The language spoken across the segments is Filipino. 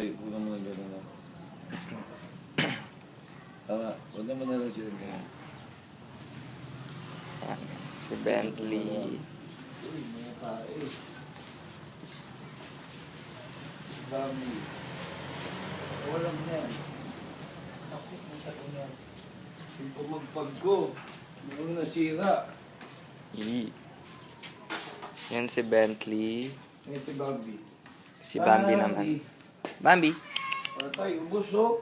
Ay, huwag naman na gano'n na. Tama, huwag naman na lang sila ganyan. Si Bentley. Uy, mga tae. Dami. Walang yan. Ako, ang tato yan. Simpo magpag ko. Mukhang nasira. Yan si Bentley. Ngayon si Bambi. Si Bambi naman. Bambi. Patay, ubos oh.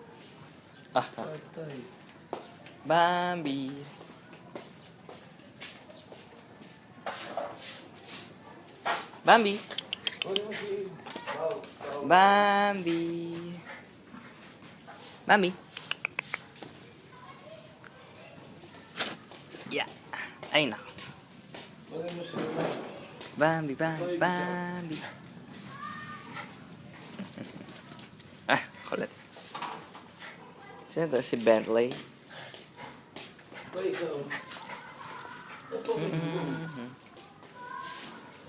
Ah, Patay. Bambi. Bambi. Huwag mo si... Bambi. Bambi. Yeah. Ay na. Huwag mo si... Bambi, Bambi, Bambi. Ah, kulit. Sino to? Si Bentley. Pa ikaw. Ito ko.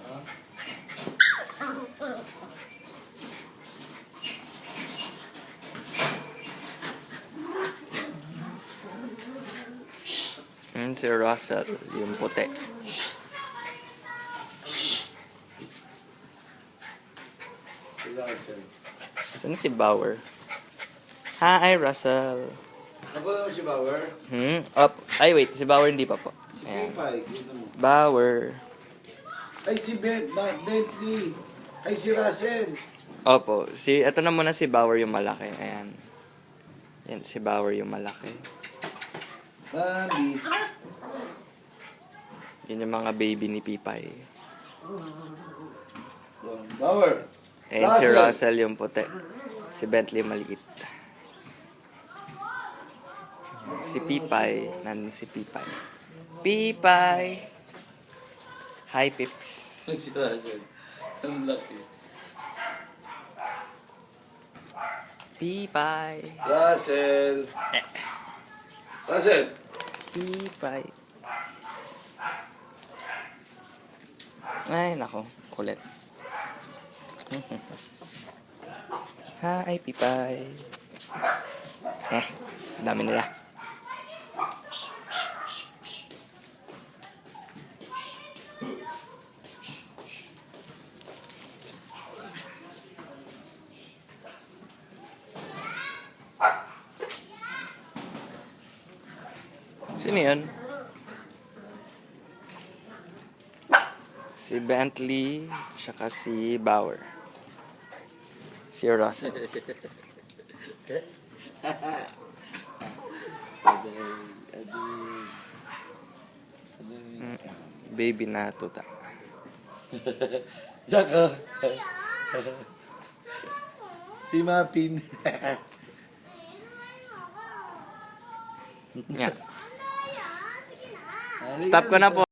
Ha? Si Russell, yung puti. Sila sir. Saan si Bauer? Hi, Russell. Ako naman si Bauer. Up. Ay, wait. Si Bauer hindi pa po. Si Ayan. Pipay. Dito mo. Bauer. Ay, si Bentley. Ay, si Russell. Opo. Ito na muna si Bauer yung malaki. Ayan. Yan, si Bauer yung malaki. Bambi. Yun yung mga baby ni Pipay. Bauer. Ayan si Russell yung puti. Si Bentley maliit. Si Pipay. Nandun si Pipay. Pipay! Hi, Pips. Ay, si Russell. Ang laki. Pipay. Russell. Russell. Pipay. Ay, nako. Kulit. Hi, Pipay. Dami nila. Sino yun? Si Bentley, tsaka si Bauer. Si Russell. Baby na tuta. Saka. Si Mapin. Yan. Stop ko na po.